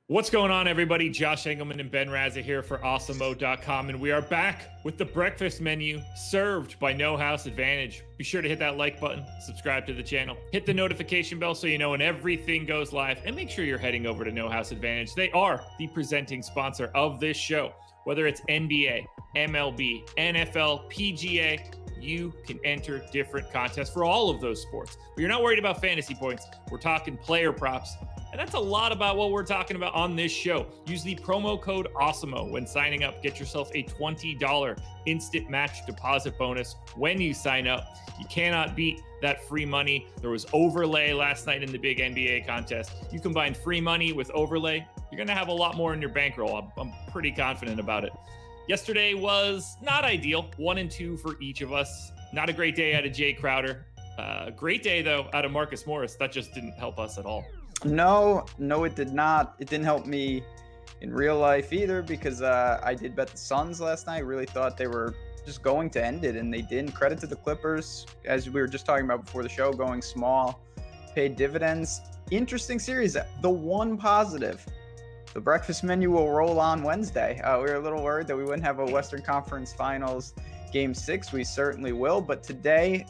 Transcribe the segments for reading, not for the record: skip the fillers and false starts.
What's going on, everybody? Josh Engleman and Ben Rasa here for Awesemo.com, and we are back with the breakfast menu served by No House Advantage. Be sure to hit that like button, subscribe to the channel, hit the notification bell so you know when everything goes live, and make sure you're heading over to No House Advantage. They are the presenting sponsor of this show. Whether it's NBA, MLB, NFL, PGA, you can enter different contests for all of those sports. But you're not worried about fantasy points. We're talking player props. And that's a lot about what we're talking about on this show. Use the promo code Awesemo when signing up. Get yourself a $20 instant match deposit bonus when you sign up. You cannot beat that free money. There was overlay last night in the big NBA contest. You combine free money with overlay, you're going to have a lot more in your bankroll. I'm pretty confident about it. Yesterday was not ideal. 1 and 2 for each of us. Not a great day out of Jay Crowder. Great day, though, out of Marcus Morris. That just didn't help us at all. No, it did not. It didn't help me in real life either because I did bet the Suns last night. Really thought they were just going to end it, and they didn't. Credit to the Clippers, as we were just talking about before the show, going small, paid dividends. Interesting series. The one positive, the breakfast menu will roll on Wednesday. We were a little worried that we wouldn't have a Western Conference Finals Game 6. We certainly will, but today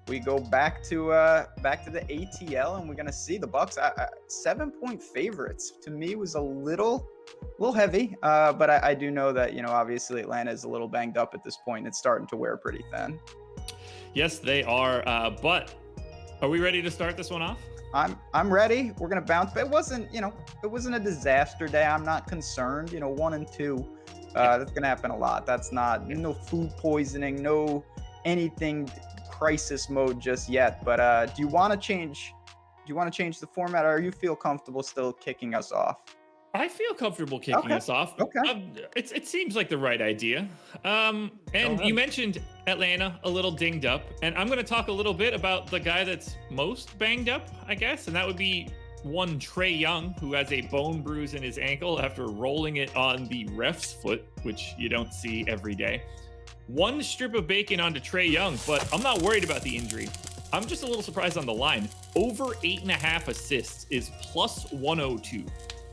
we go back to the ATL, and we're gonna see the Bucks 7-point favorites. To me, was a little heavy, but I do know that obviously Atlanta is a little banged up at this point. It's starting to wear pretty thin. Yes, they are. But are we ready to start this one off? I'm ready. We're gonna bounce, but it wasn't a disaster day. I'm not concerned. 1 and 2, that's gonna happen a lot. That's not no food poisoning, no anything crisis mode just yet. But do you want to change the format, or you feel comfortable still kicking us off? I feel comfortable kicking us off. Okay. It seems like the right idea. And you mentioned Atlanta a little dinged up, and I'm going to talk a little bit about the guy that's most banged up, I guess, and that would be one Trae Young, who has a bone bruise in his ankle after rolling it on the ref's foot, which you don't see every day. One strip of bacon onto Trae Young, but I'm not worried about the injury. I'm just a little surprised on the line. Over 8.5 assists is plus 102.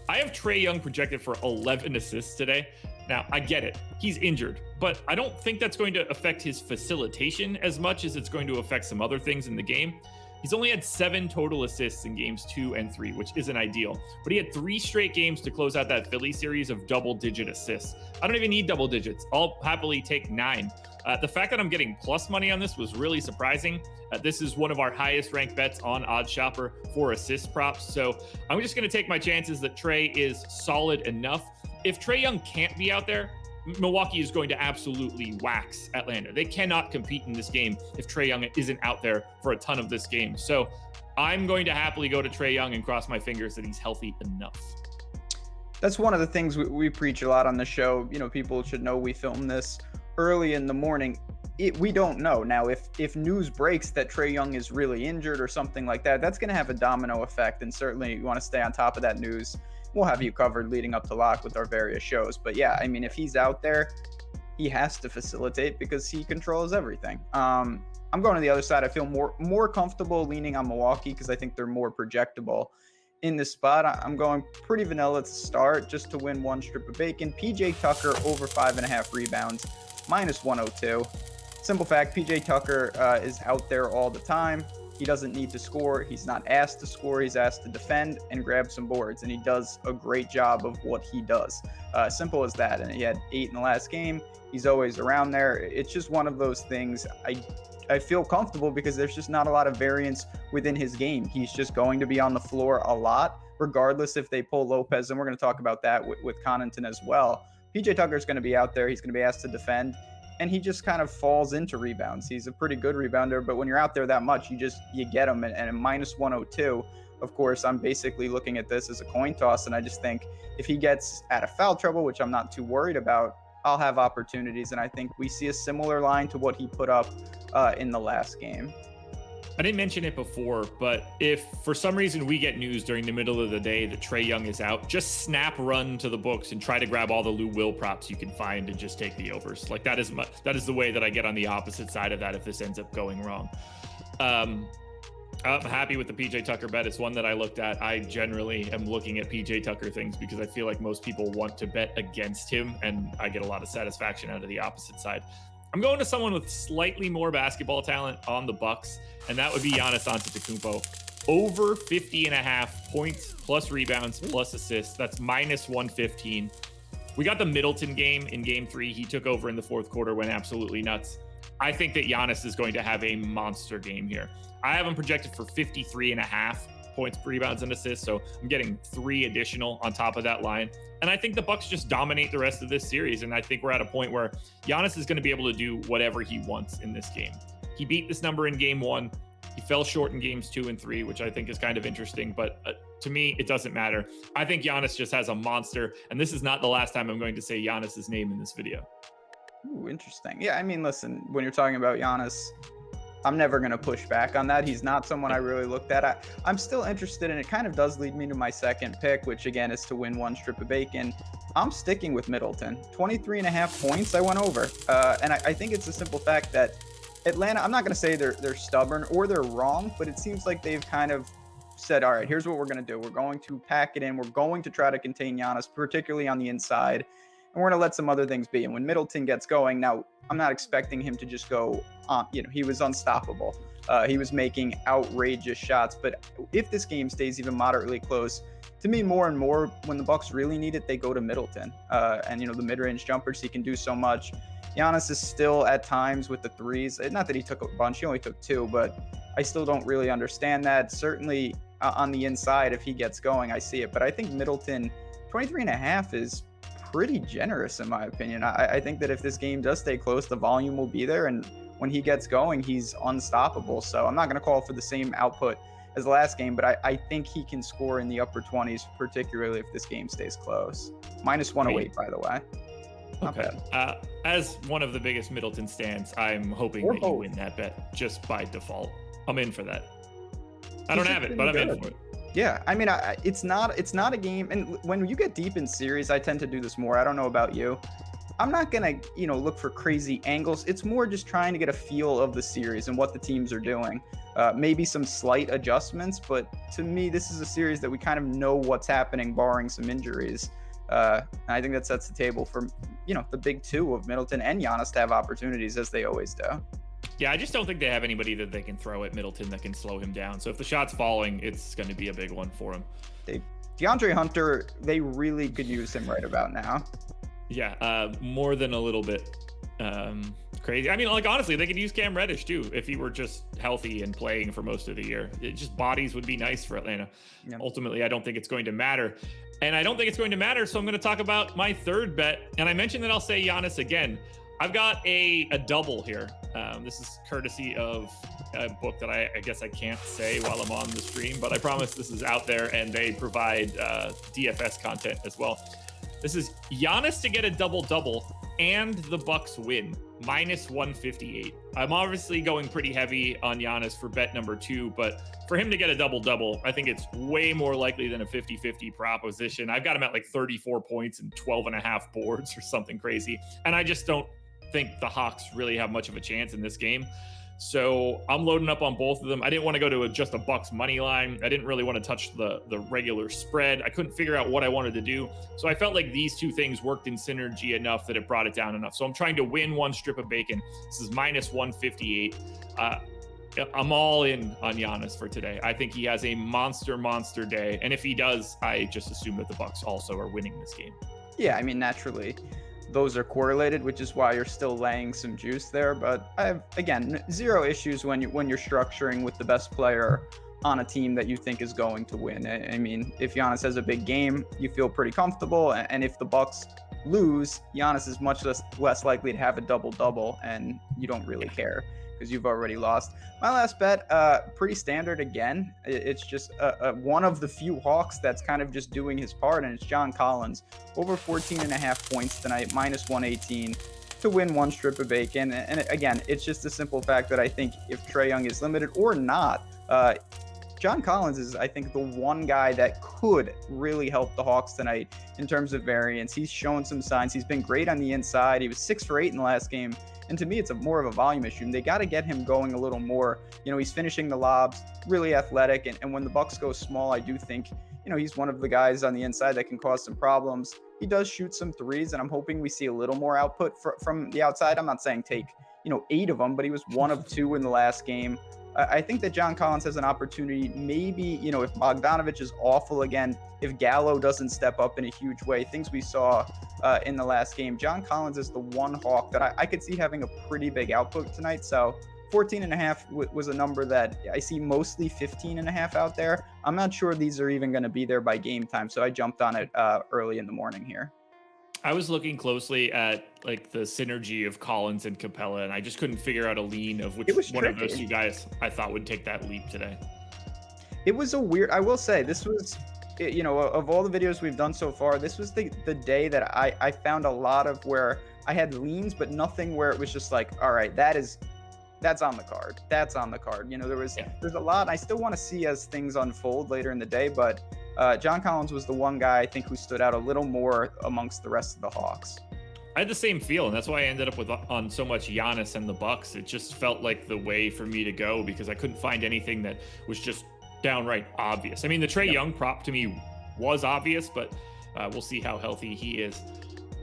I have Trae Young projected for 11 assists today. Now, I get it. He's injured, but I don't think that's going to affect his facilitation as much as it's going to affect some other things in the game. He's only had 7 total assists in games 2 and 3, which isn't ideal, but he had 3 straight games to close out that Philly series of double-digit assists. I don't even need double digits. I'll happily take 9. The fact that I'm getting plus money on this was really surprising. This is one of our highest ranked bets on OddsShopper for assist props, so I'm just going to take my chances that Trae is solid enough. If Trae Young can't be out there, Milwaukee is going to absolutely wax Atlanta. They cannot compete in this game if Trae Young isn't out there for a ton of this game. So I'm going to happily go to Trae Young and cross my fingers that he's healthy enough. That's one of the things we preach a lot on the show. People should know we film this early in the morning. We don't know. Now, if news breaks that Trae Young is really injured or something like that, that's going to have a domino effect. And certainly you want to stay on top of that news. We'll have you covered leading up to lock with our various shows. But yeah, I mean, if he's out there, he has to facilitate because he controls everything. I'm going to the other side. I feel more comfortable leaning on Milwaukee because I think they're more projectable in this spot. I'm going pretty vanilla to start just to win 1 strip of bacon. PJ Tucker over 5.5 rebounds, minus 102. Simple fact, PJ Tucker is out there all the time. He doesn't need to score. He's not asked to score. He's asked to defend and grab some boards, and he does a great job of what he does. Simple as that. And he had 8 in the last game. He's always around there. It's just one of those things. I feel comfortable because there's just not a lot of variance within his game. He's just going to be on the floor a lot, regardless if they pull Lopez, and we're going to talk about that with Connaughton as well. PJ Tucker's going to be out there. He's going to be asked to defend, and he just kind of falls into rebounds. He's a pretty good rebounder, but when you're out there that much, you get him. And a minus 102, of course, I'm basically looking at this as a coin toss, and I just think if he gets out of foul trouble, which I'm not too worried about, I'll have opportunities, and I think we see a similar line to what he put up in the last game. I didn't mention it before, but if for some reason we get news during the middle of the day that Trae Young is out, just snap run to the books and try to grab all the Lou Will props you can find and just take the overs. Like that is the way that I get on the opposite side of that if this ends up going wrong. I'm happy with the PJ Tucker bet. It's one that I looked at. I generally am looking at PJ Tucker things because I feel like most people want to bet against him, and I get a lot of satisfaction out of the opposite side. I'm going to someone with slightly more basketball talent on the Bucks, and that would be Giannis Antetokounmpo. Over 50.5 points plus rebounds plus assists. That's minus 115. We got the Middleton game in game 3. He took over in the fourth quarter, went absolutely nuts. I think that Giannis is going to have a monster game here. I have him projected for 53.5 points, rebounds, and assists. So I'm getting 3 additional on top of that line. And I think the Bucks just dominate the rest of this series. And I think we're at a point where Giannis is going to be able to do whatever he wants in this game. He beat this number in game 1. He fell short in games 2 and 3, which I think is kind of interesting. But to me, it doesn't matter. I think Giannis just has a monster. And this is not the last time I'm going to say Giannis's name in this video. Ooh, interesting. Yeah, I mean, listen, when you're talking about Giannis, I'm never going to push back on that. He's not someone I really looked at. I'm still interested, and it kind of does lead me to my second pick, which again is to win 1 strip of bacon. I'm sticking with Middleton. 23.5 points, I went over. And I think it's a simple fact that Atlanta, I'm not going to say they're stubborn or they're wrong, but it seems like they've kind of said, all right, here's what we're going to do. We're going to pack it in. We're going to try to contain Giannis, particularly on the inside. And we're going to let some other things be. And when Middleton gets going, now I'm not expecting him to just go on, he was unstoppable. He was making outrageous shots. But if this game stays even moderately close, to me, more and more, when the Bucks really need it, they go to Middleton. And, the mid-range jumpers, he can do so much. Giannis is still at times with the threes. Not that he took a bunch, he only took 2, but I still don't really understand that. Certainly on the inside, if he gets going, I see it. But I think Middleton, 23.5 is pretty generous in my opinion. I think that if this game does stay close, the volume will be there, and when he gets going, he's unstoppable. So I'm not going to call for the same output as the last game, but I think he can score in the upper 20s, particularly if this game stays close. Minus 108, by the way. Not bad. As one of the biggest Middleton stands, I'm hoping that you win that bet just by default. I'm in for that. I don't have it, but I'm in for it. Yeah, I mean, it's not a game, and when you get deep in series, I tend to do this more. I don't know about you. I'm not gonna, look for crazy angles. It's more just trying to get a feel of the series and what the teams are doing. Maybe some slight adjustments, but to me, this is a series that we kind of know what's happening, barring some injuries. And I think that sets the table for, the big 2 of Middleton and Giannis to have opportunities, as they always do. Yeah, I just don't think they have anybody that they can throw at Middleton that can slow him down. So if the shot's falling, it's going to be a big one for him. DeAndre Hunter, they really could use him right about now. Yeah, more than a little bit crazy. I mean, honestly, they could use Cam Reddish too if he were just healthy and playing for most of the year. Bodies would be nice for Atlanta. Yeah. Ultimately, I don't think it's going to matter. And I don't think it's going to matter, so I'm going to talk about my third bet. And I mentioned that I'll say Giannis again. I've got a double here. This is courtesy of a book that I guess I can't say while I'm on the stream, but I promise this is out there, and they provide DFS content as well. This is Giannis to get a double-double and the Bucks win, minus 158. I'm obviously going pretty heavy on Giannis for bet number 2, but for him to get a double-double, I think it's way more likely than a 50-50 proposition. I've got him at 34 points and 12.5 boards or something crazy, and I just don't think the Hawks really have much of a chance in this game. So I'm loading up on both of them. I didn't want to go to just a Bucks money line. I didn't really want to touch the regular spread. I couldn't figure out what I wanted to do. So I felt like these 2 things worked in synergy enough that it brought it down enough. So I'm trying to win 1 strip of bacon. This is minus 158. I'm all in on Giannis for today. I think he has a monster day. And if he does, I just assume that the Bucks also are winning this game. Yeah, I mean, naturally, those are correlated, which is why you're still laying some juice there. But I have, again, 0 issues when you're structuring with the best player on a team that you think is going to win. I mean, if Giannis has a big game, you feel pretty comfortable. And if the Bucks lose, Giannis is much less likely to have a double-double, and you don't really care because you've already lost. My last bet, pretty standard again. It's just one of the few Hawks that's kind of just doing his part, and it's John Collins. Over 14.5 points tonight, minus 118 to win 1 strip of bacon. And again, it's just a simple fact that I think if Trae Young is limited or not, John Collins is, I think, the one guy that could really help the Hawks tonight in terms of variance. He's shown some signs. He's been great on the inside. He was 6 for 8 in the last game And to me, it's more of a volume issue. And they got to get him going a little more. You know, he's finishing the lobs, really athletic. And when the Bucks go small, I do think, you know, he's one of the guys on the inside that can cause some problems. He does shoot some threes, and I'm hoping we see a little more output from the outside. I'm not saying take, you know, 8 of them, but he was 1 of 2 in the last game. I think that John Collins has an opportunity. Maybe, you know, if Bogdanovich is awful again, if Gallo doesn't step up in a huge way, things we saw in the last game, John Collins is the one Hawk that I could see having a pretty big output tonight. So 14.5 was a number that I see mostly 15.5 out there. I'm not sure these are even going to be there by game time. So I jumped on it early in the morning here. I was looking closely at like the synergy of Collins and Capella, and I just couldn't figure out a lean of which one of those two guys I thought would take that leap today. It was a weird, I will say, this was, you know, of all the videos we've done so far, this was the day that I found a lot of where I had leans, but nothing where it was just like, all right, that's on the card. That's on the card. You know, there's a lot I still want to see as things unfold later in the day, but John Collins was the one guy I think who stood out a little more amongst the rest of the Hawks. I had the same feel, and that's why I ended up on so much Giannis and the Bucks. It just felt like the way for me to go because I couldn't find anything that was just downright obvious. I mean, the Trae Young prop to me was obvious, but we'll see how healthy he is.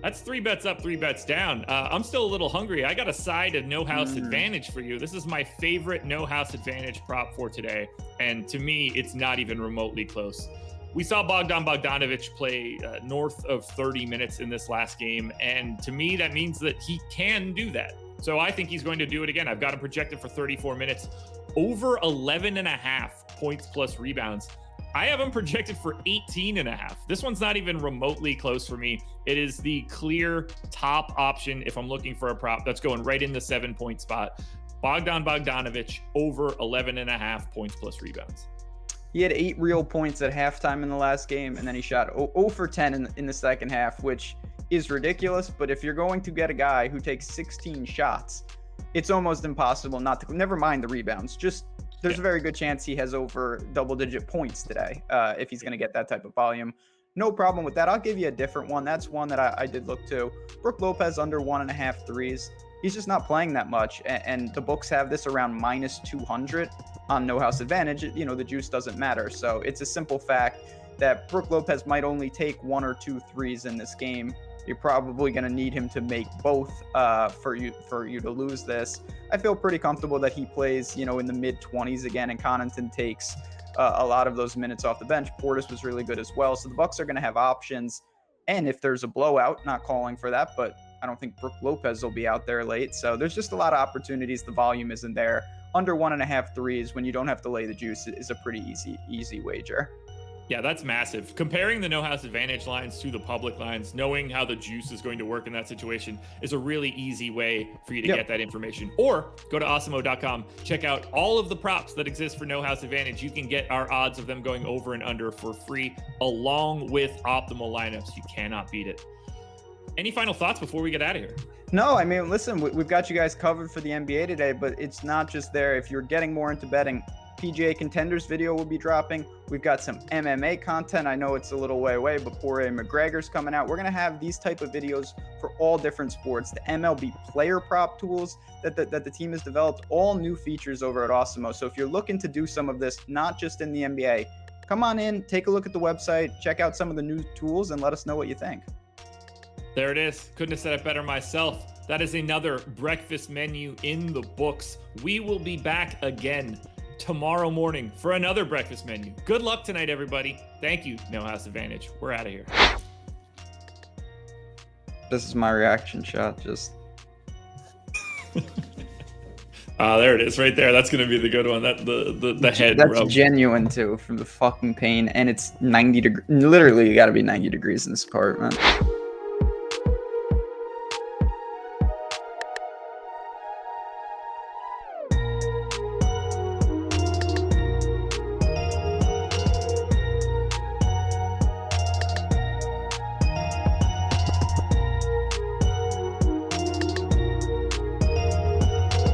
That's 3 bets up, 3 bets down. I'm still a little hungry. I got a side of no house advantage for you. This is my favorite no house advantage prop for today, and to me, it's not even remotely close. We saw Bogdanovich play north of 30 minutes in this last game, and to me, that means that he can do that. So I think he's going to do it again. I've got him projected for 34 minutes, over 11.5 points plus rebounds. I have him projected for 18.5. This one's not even remotely close for me. It is the clear top option if I'm looking for a prop that's going right in the 7-point spot. Bogdanovich over 11.5 points plus rebounds. He had 8 real points at halftime in the last game, and then he shot 0 for 10 in the second half, which is ridiculous. But if you're going to get a guy who takes 16 shots, it's almost impossible not to, never mind the rebounds. Just there's a very good chance he has over double-digit points today if he's going to get that type of volume. No problem with that. I'll give you a different one. That's one that I did look to. Brook Lopez under 1.5 threes. He's just not playing that much, and the books have this around minus 200 on no house advantage. You know, the juice doesn't matter. So it's a simple fact that Brook Lopez might only take 1 or 2 threes in this game. You're probably going to need him to make both for you to lose this. I feel pretty comfortable that he plays, you know, in the mid-20s again, and Connaughton takes a lot of those minutes off the bench. Portis was really good as well. So the Bucks are going to have options. And if there's a blowout, not calling for that, but I don't think Brook Lopez will be out there late. So there's just a lot of opportunities. The volume isn't there. Under 1.5 threes when you don't have to lay the juice is a pretty easy wager. Yeah, that's massive. Comparing the no house advantage lines to the public lines, knowing how the juice is going to work in that situation is a really easy way for you to get that information. Or go to Awesemo.com, check out all of the props that exist for no house advantage. You can get our odds of them going over and under for free, along with optimal lineups. You cannot beat it. Any final thoughts before we get out of here? No, I mean, listen, we've got you guys covered for the NBA today, but it's not just there. If you're getting more into betting, PGA Contenders video will be dropping. We've got some MMA content. I know it's a little way away, but Poirier McGregor's coming out. We're going to have these type of videos for all different sports. The MLB player prop tools that the team has developed, all new features over at Awesemo. So if you're looking to do some of this, not just in the NBA, come on in, take a look at the website, check out some of the new tools, and let us know what you think. There it is. Couldn't have said it better myself. That is another breakfast menu in the books. We will be back again tomorrow morning for another breakfast menu. Good luck tonight, everybody. Thank you, No House Advantage. We're out of here. This is my reaction shot. Just there it is, right there. That's gonna be the good one. That the head. That's rub. genuine too, from the fucking pain, and it's 90 degrees. Literally, you got to be 90 degrees in this apartment.